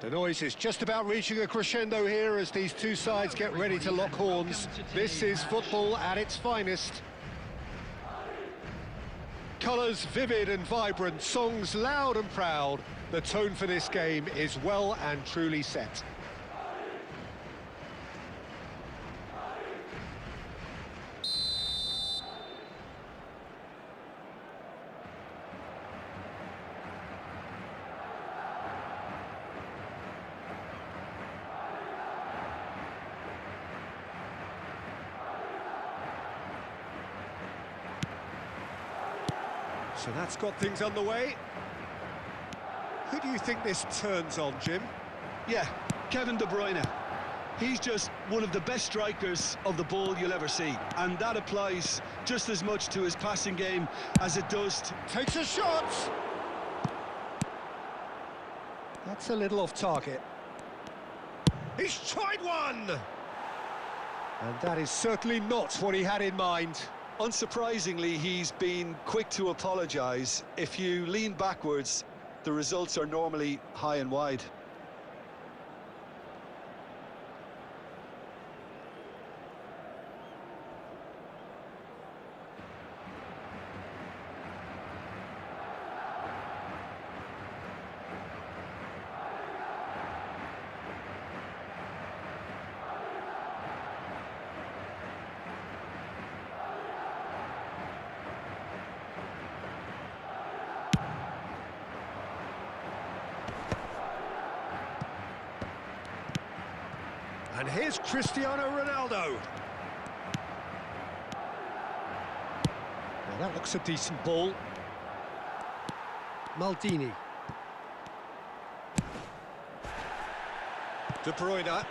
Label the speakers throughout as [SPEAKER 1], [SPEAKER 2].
[SPEAKER 1] The noise is just about reaching a crescendo here as these two sides get ready to lock horns. This is football at its finest. Colours vivid and vibrant, songs loud and proud. The tone for this game is well and truly set. So that's got things underway. Who do you think this turns on, Jim?
[SPEAKER 2] Yeah, Kevin De Bruyne. He's just one of the best strikers of the ball you'll ever see. And that applies just as much to his passing game as it does to...
[SPEAKER 1] Takes a shot! That's a little off target. He's tried one! And that is certainly not what he had in mind.
[SPEAKER 2] Unsurprisingly, he's been quick to apologise. If you lean backwards, the results are normally high and wide.
[SPEAKER 1] And here's Cristiano Ronaldo. Well, that looks a decent ball. Maldini. De Bruyne.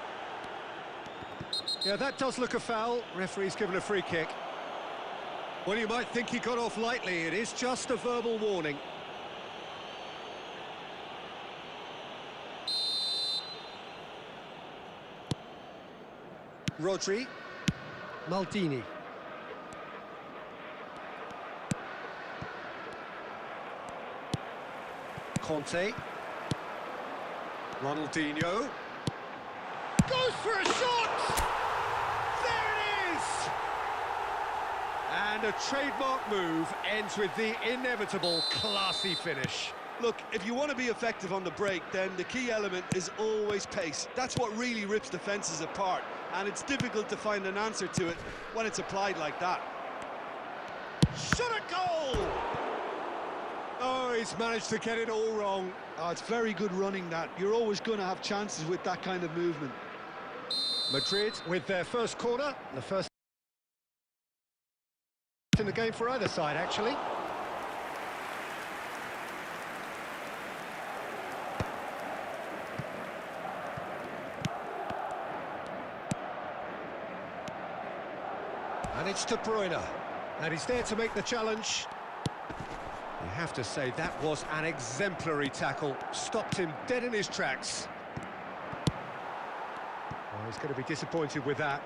[SPEAKER 1] Yeah, that does look a foul. Referee's given a free kick. Well, you might think he got off lightly. It is just a verbal warning. Rodri, Maldini. Conte. Ronaldinho. Goes for a shot! There it is! And a trademark move ends with the inevitable classy finish.
[SPEAKER 2] Look, if you want to be effective on the break, then the key element is always pace. That's what really rips defences apart, and it's difficult to find an answer to it when it's applied like that.
[SPEAKER 1] Shot a goal! Oh, he's managed to get it all wrong.
[SPEAKER 2] Oh, it's very good running, that. You're always going to have chances with that kind of movement.
[SPEAKER 1] Madrid with their first corner, the first in the game for either side, actually. And it's De Bruyne, and he's there to make the challenge. You have to say that was an exemplary tackle, stopped him dead in his tracks. Oh, he's going to be disappointed with that.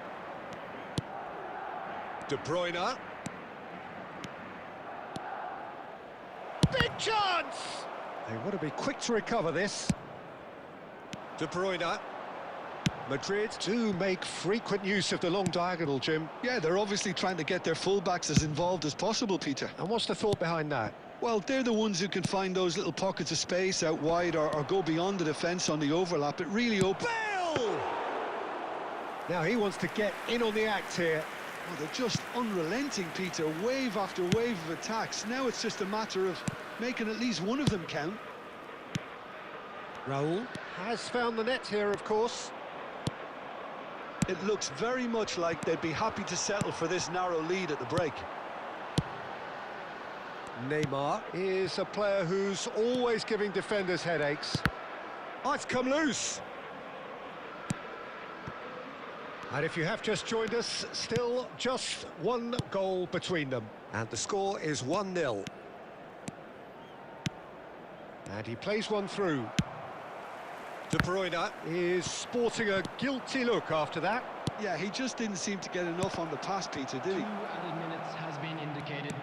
[SPEAKER 1] De Bruyne. Big chance! They want to be quick to recover this. De Bruyne. Madrid do make frequent use of the long diagonal, Jim.
[SPEAKER 2] Yeah, they're obviously trying to get their fullbacks as involved as possible, Peter.
[SPEAKER 1] And what's the thought behind that?
[SPEAKER 2] Well, they're the ones who can find those little pockets of space out wide or go beyond the defence on the overlap. It really opens...
[SPEAKER 1] Bale! Now he wants to get in on the act here.
[SPEAKER 2] Oh, they're just unrelenting, Peter. Wave after wave of attacks. Now it's just a matter of making at least one of them count.
[SPEAKER 1] Raul has found the net here, of course.
[SPEAKER 2] It looks very much like they'd be happy to settle for this narrow lead at the break.
[SPEAKER 1] Neymar is a player who's always giving defenders headaches. Oh, it's come loose. And if you have just joined us, still just one goal between them. And the score is 1-0. And he plays one through. De Bruyne is sporting a guilty look after that.
[SPEAKER 2] Yeah, he just didn't seem to get enough on the pass, Peter, did he?
[SPEAKER 3] 2 added minutes has been indicated.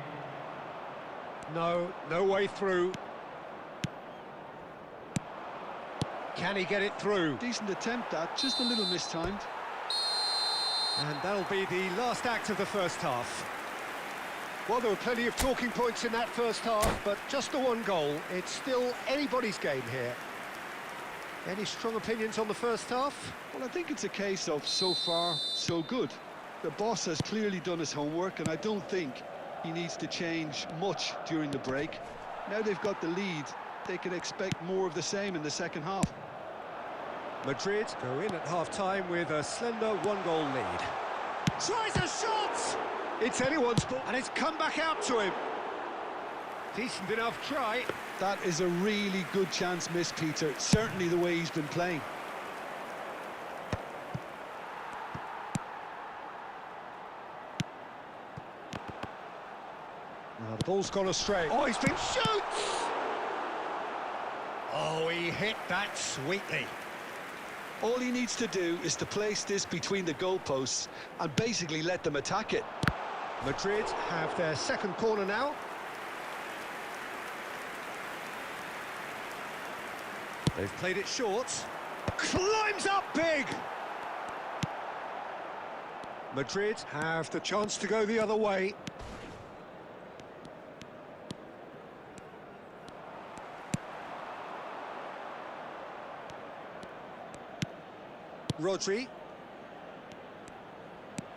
[SPEAKER 1] No way through. Can he get it through?
[SPEAKER 2] Decent attempt, that, just a little mistimed.
[SPEAKER 1] And that'll be the last act of the first half. Well, there were plenty of talking points in that first half, but just the one goal. It's still anybody's game here. Any strong opinions on the first half?
[SPEAKER 2] Well, I think it's a case of so far, so good. The boss has clearly done his homework, and I don't think he needs to change much during the break. Now they've got the lead, they can expect more of the same in the second half.
[SPEAKER 1] Madrid go in at half-time with a slender one-goal lead. Tries a shot! It's anyone's ball, and it's come back out to him. Decent enough try.
[SPEAKER 2] That is a really good chance missed, Peter. Certainly the way he's been playing.
[SPEAKER 1] Now the ball's gone astray. Oh, he's been shoots! Oh, he hit that sweetly.
[SPEAKER 2] All he needs to do is to place this between the goalposts and basically let them attack it.
[SPEAKER 1] Madrid have their second corner now. They've played it short. Climbs up big! Madrid have the chance to go the other way. Rodri.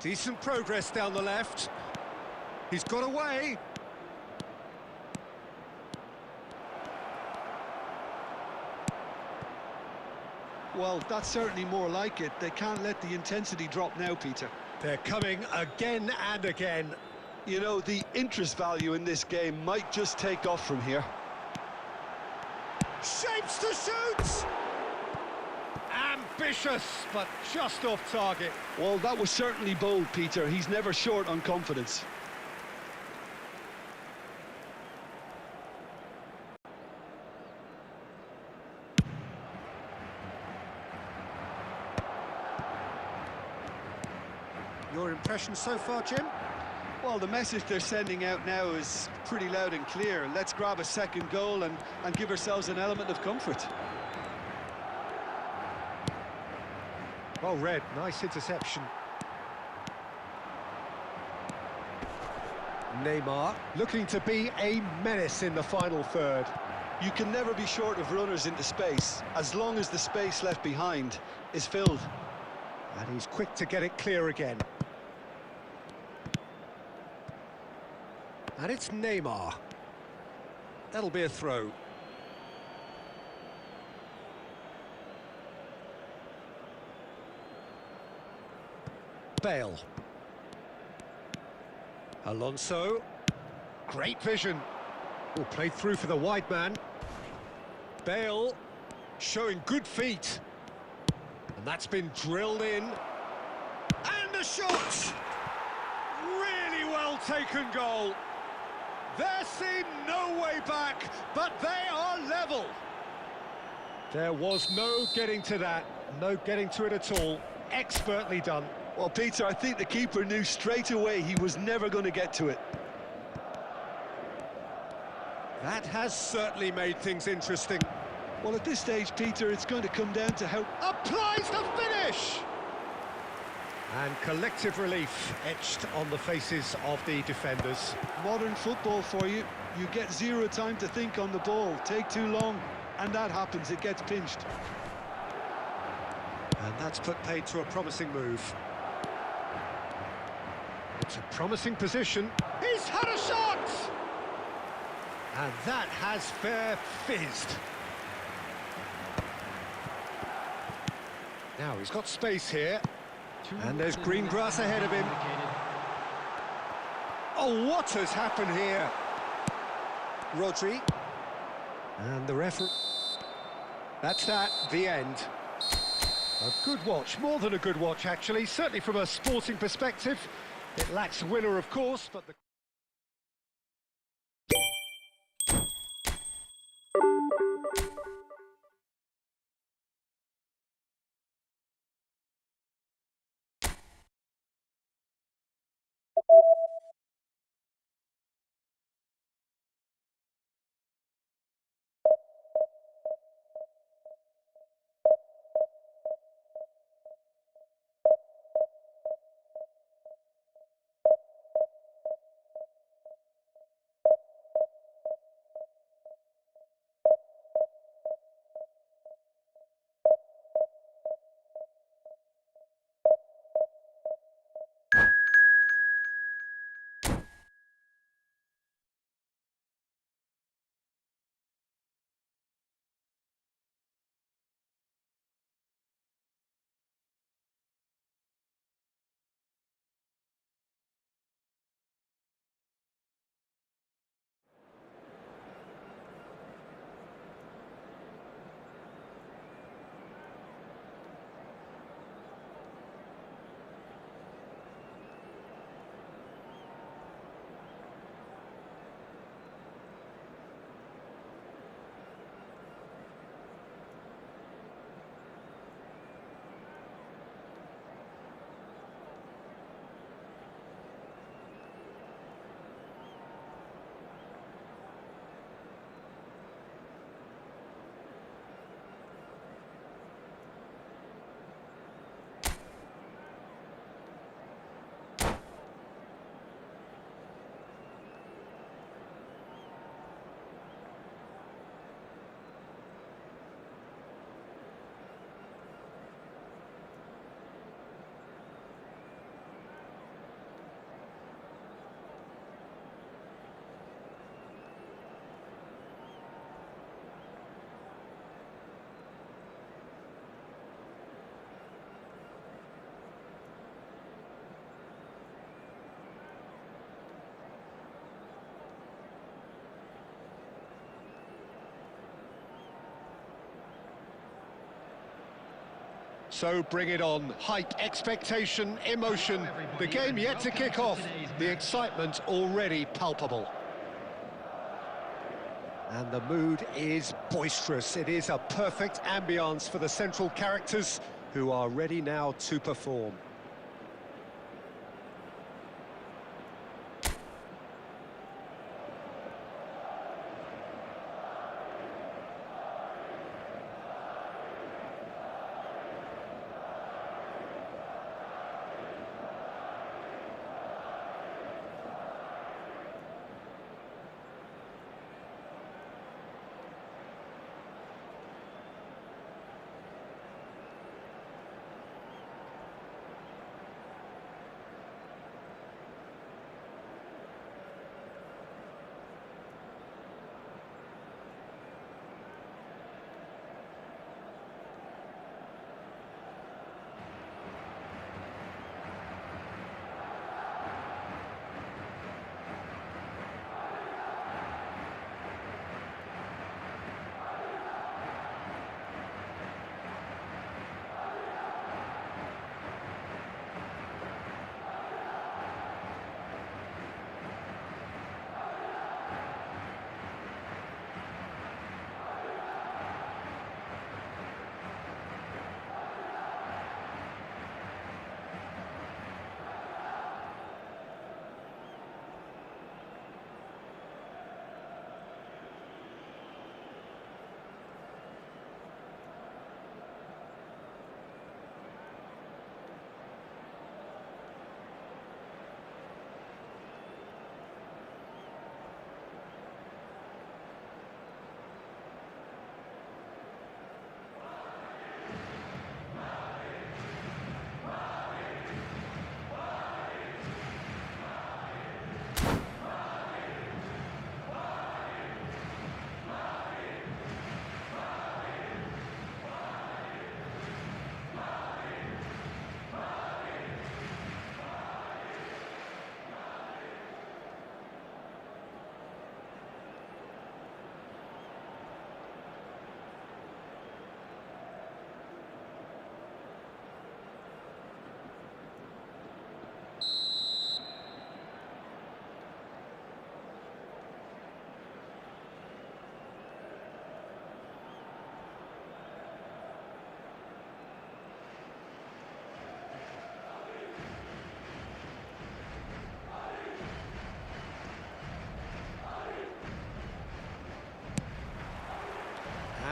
[SPEAKER 1] Decent progress down the left. He's got away.
[SPEAKER 2] Well, that's certainly more like it. They can't let the intensity drop now, Peter.
[SPEAKER 1] They're coming again and again.
[SPEAKER 2] You know, the interest value in this game might just take off from here.
[SPEAKER 1] Shapes to shoot! Ambitious, but just off target.
[SPEAKER 2] Well, that was certainly bold, Peter. He's never short on confidence.
[SPEAKER 1] Your impression so far, Jim?
[SPEAKER 2] Well, the message they're sending out now is pretty loud and clear. Let's grab a second goal and give ourselves an element of comfort.
[SPEAKER 1] Well read, nice interception. Neymar looking to be a menace in the final third.
[SPEAKER 2] You can never be short of runners into space, as long as the space left behind is filled.
[SPEAKER 1] And he's quick to get it clear again. And it's Neymar. That'll be a throw. Bale. Alonso. Great vision. Oh, played through for the wide man. Bale showing good feet. And that's been drilled in. And a shot! Really well taken goal. There seemed no way back, but they are level. There was no getting to that. No getting to it at all. Expertly done.
[SPEAKER 2] Well, Peter, I think the keeper knew straight away he was never going to get to it.
[SPEAKER 1] That has certainly made things interesting.
[SPEAKER 2] Well, at this stage, Peter, it's going to come down to how...
[SPEAKER 1] Applies the finish! And collective relief etched on the faces of the defenders.
[SPEAKER 2] Modern football for you. You get zero time to think on the ball. Take too long, and that happens. It gets pinched.
[SPEAKER 1] And that's put paid to a promising move. It's a promising position. He's had a shot! And that has fair fizzed. Now he's got space here. And there's green grass ahead of him. Oh, what has happened here? Rodri. And the referee. That's that, the end. A good watch, more than a good watch, actually. Certainly from a sporting perspective. It lacks a winner, of course, but the... So bring it on. Hype, expectation, emotion. The game yet to kick off. The excitement already palpable. And the mood is boisterous. It is a perfect ambience for the central characters who are ready now to perform.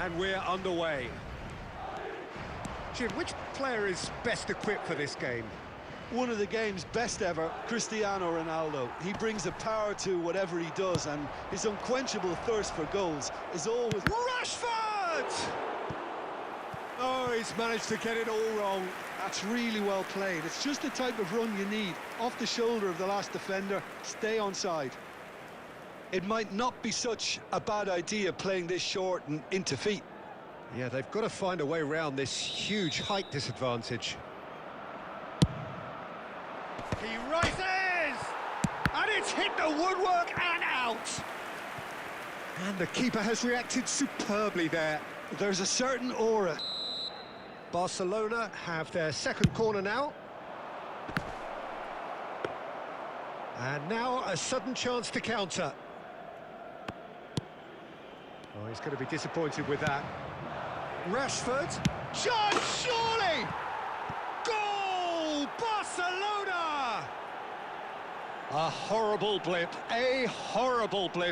[SPEAKER 1] And we're underway. Jim, which player is best equipped for this game?
[SPEAKER 2] One of the game's best ever, Cristiano Ronaldo. He brings a power to whatever he does, and his unquenchable thirst for goals is always...
[SPEAKER 1] Rashford! Oh, he's managed to get it all wrong.
[SPEAKER 2] That's really well played. It's just the type of run you need. Off the shoulder of the last defender, stay onside. It might not be such a bad idea playing this short and into feet.
[SPEAKER 1] Yeah, they've got to find a way around this huge height disadvantage. He rises! And it's hit the woodwork and out! And the keeper has reacted superbly there.
[SPEAKER 2] There's a certain aura.
[SPEAKER 1] Barcelona have their second corner now. And now a sudden chance to counter. Oh, he's going to be disappointed with that. Rashford. Chance, surely! Goal! Barcelona! A horrible blip,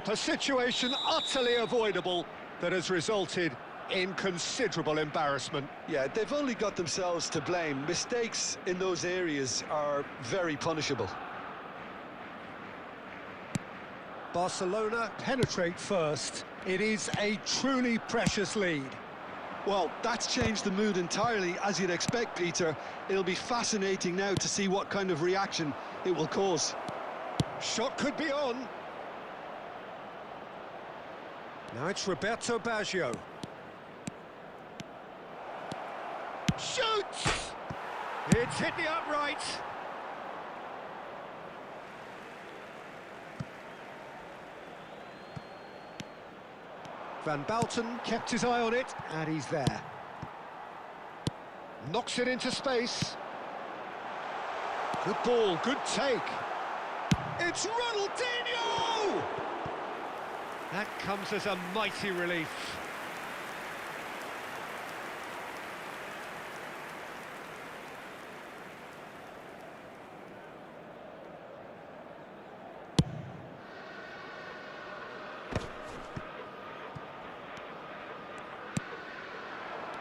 [SPEAKER 1] a situation utterly avoidable that has resulted in considerable embarrassment.
[SPEAKER 2] Yeah, they've only got themselves to blame. Mistakes in those areas are very punishable.
[SPEAKER 1] Barcelona penetrate first. It is a truly precious lead.
[SPEAKER 2] Well, that's changed the mood entirely, as you'd expect, Peter. It'll be fascinating now to see what kind of reaction it will cause.
[SPEAKER 1] Shot could be on. Now it's Roberto Baggio. Shoots! It's hit the upright. Van Bouten kept his eye on it, and he's there. Knocks it into space. Good ball, good take. It's Ronaldinho! That comes as a mighty relief.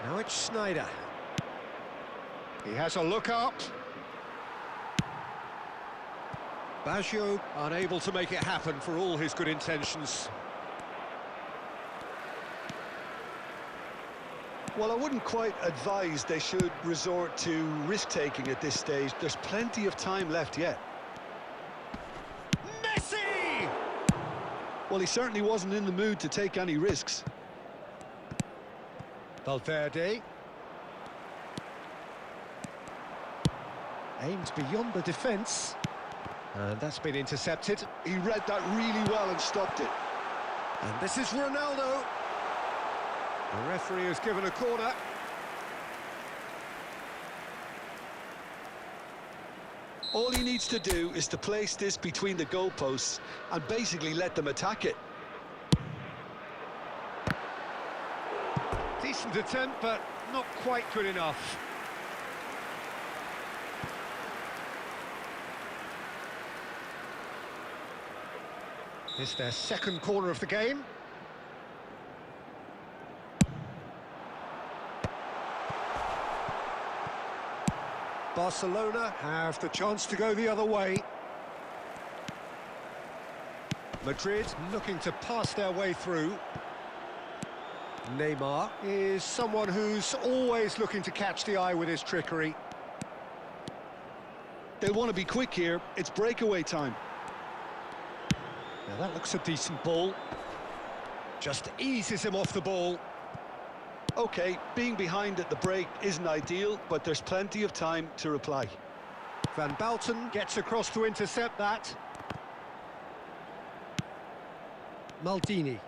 [SPEAKER 1] Now it's Snyder. He has a look up. Baggio unable to make it happen for all his good intentions.
[SPEAKER 2] Well, I wouldn't quite advise they should resort to risk-taking at this stage. There's plenty of time left yet.
[SPEAKER 1] Messi!
[SPEAKER 2] Well, he certainly wasn't in the mood to take any risks.
[SPEAKER 1] Valverde. Aimed beyond the defence. And that's been intercepted.
[SPEAKER 2] He read that really well and stopped it.
[SPEAKER 1] And this is Ronaldo. The referee has given a corner.
[SPEAKER 2] All he needs to do is to place this between the goalposts and basically let them attack it.
[SPEAKER 1] Decent attempt, but not quite good enough. It's their second corner of the game. Barcelona have the chance to go the other way. Madrid looking to pass their way through. Neymar is someone who's always looking to catch the eye with his trickery.
[SPEAKER 2] They want to be quick here. It's breakaway time.
[SPEAKER 1] Now that looks a decent ball. Just eases him off the ball.
[SPEAKER 2] OK, being behind at the break isn't ideal, but there's plenty of time to reply.
[SPEAKER 1] Van Bouten gets across to intercept that. Maldini.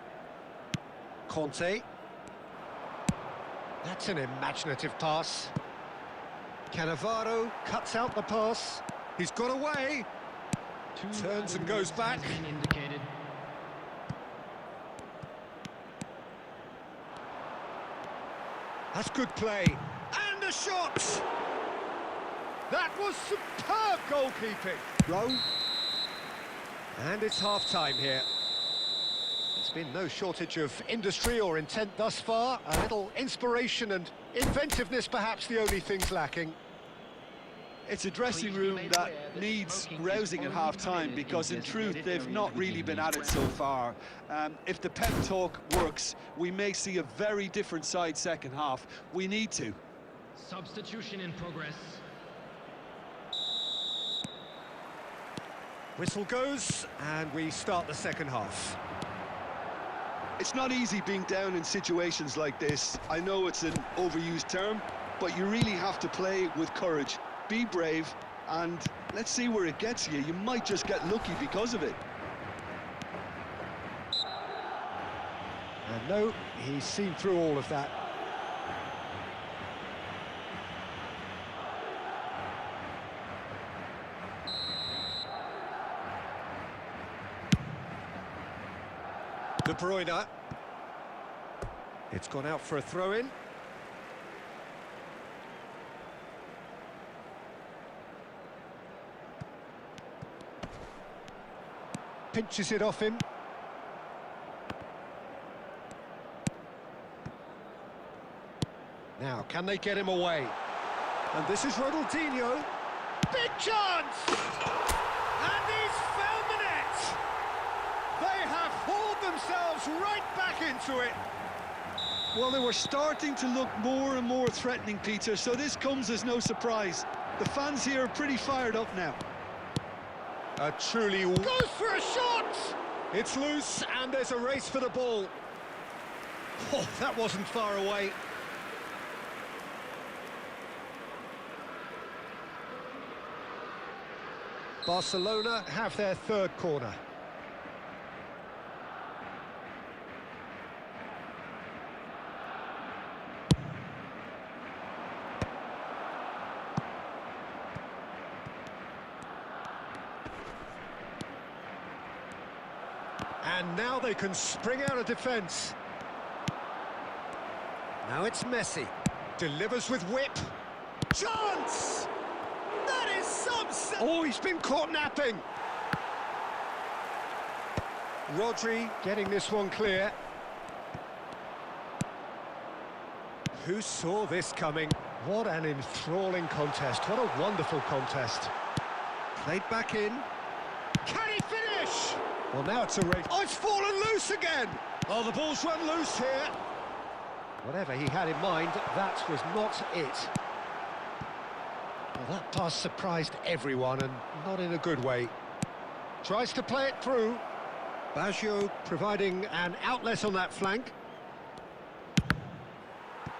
[SPEAKER 1] Conte. That's an imaginative pass. Cannavaro cuts out the pass. He's got away. Turns and goes back. That's good play. And a shot! That was superb goalkeeping.
[SPEAKER 2] Rowe.
[SPEAKER 1] And it's half-time here. There's been no shortage of industry or intent thus far. A little inspiration and inventiveness, perhaps the only things lacking.
[SPEAKER 2] It's a dressing room that needs rousing at half-time because, in truth, they've not really been at it so far. If the pep talk works, we may see a very different side second half. We need to.
[SPEAKER 3] Substitution in progress.
[SPEAKER 1] Whistle goes, and we start the second half.
[SPEAKER 2] It's not easy being down in situations like this. I know it's an overused term, but you really have to play with courage. Be brave, and let's see where it gets you. You might just get lucky because of it.
[SPEAKER 1] And no, he's seen through all of that. De Bruyne. It's gone out for a throw-in. Pinches it off him. Now, can they get him away? And this is Ronaldinho. Big chance! And he's found the net! They have hauled themselves right back into it.
[SPEAKER 2] Well, they were starting to look more and more threatening, Peter, so this comes as no surprise. The fans here are pretty fired up now.
[SPEAKER 1] A truly... Goes for a shot! It's loose, and there's a race for the ball. Oh, that wasn't far away. Barcelona have their third corner. And now they can spring out of defence. Now it's Messi. Delivers with whip. Chance! That is some... Oh, he's been caught napping. Rodri getting this one clear. Who saw this coming? What an enthralling contest. What a wonderful contest. Played back in. Can he finish? Well, now it's a race. Oh, it's fallen loose again. Oh, the ball's run loose here. Whatever he had in mind, that was not it. Well, that pass surprised everyone, and not in a good way. Tries to play it through. Baggio providing an outlet on that flank.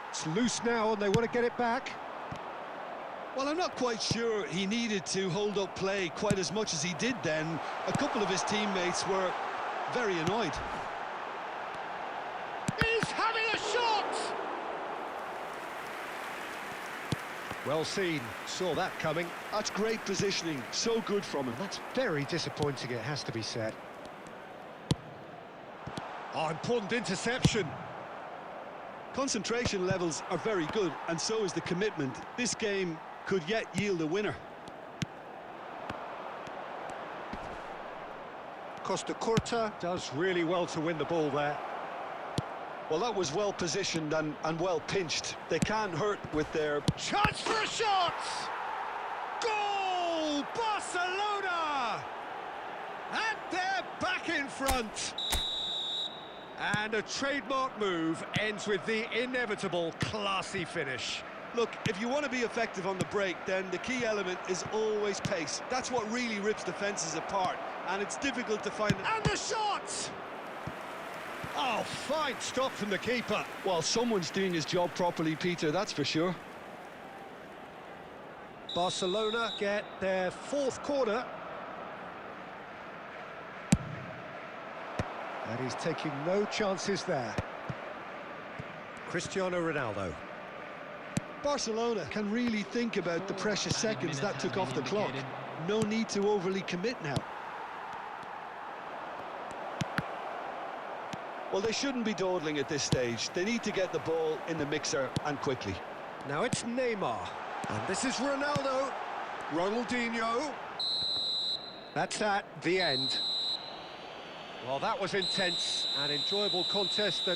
[SPEAKER 1] It's loose now, and they want to get it back.
[SPEAKER 2] Well, I'm not quite sure he needed to hold up play quite as much as he did then. A couple of his teammates were very annoyed.
[SPEAKER 1] He's having a shot! Well seen, saw that coming.
[SPEAKER 2] That's great positioning, so good from him.
[SPEAKER 1] That's very disappointing, it has to be said. Oh, important interception.
[SPEAKER 2] Concentration levels are very good, and so is the commitment. This game could yet yield a winner.
[SPEAKER 1] Costa Curta does really well to win the ball there.
[SPEAKER 2] Well, that was well positioned and well pinched. They can't hurt with their...
[SPEAKER 1] Chance for a shot! Goal! Barcelona! And they're back in front. And a trademark move ends with the inevitable classy finish.
[SPEAKER 2] Look, if you want to be effective on the break, then the key element is always pace. That's what really rips defences apart, and it's difficult to find...
[SPEAKER 1] And the shot! Oh, fine stop from the keeper.
[SPEAKER 2] Well, someone's doing his job properly, Peter, that's for sure.
[SPEAKER 1] Barcelona get their fourth corner. And he's taking no chances there. Cristiano Ronaldo.
[SPEAKER 2] Barcelona can really think about the precious seconds that took off the clock. No need to overly commit now. Well, they shouldn't be dawdling at this stage. They need to get the ball in the mixer, and quickly.
[SPEAKER 1] Now it's Neymar. And this is Ronaldo. Ronaldinho. That's the end. Well, that was intense and enjoyable contest that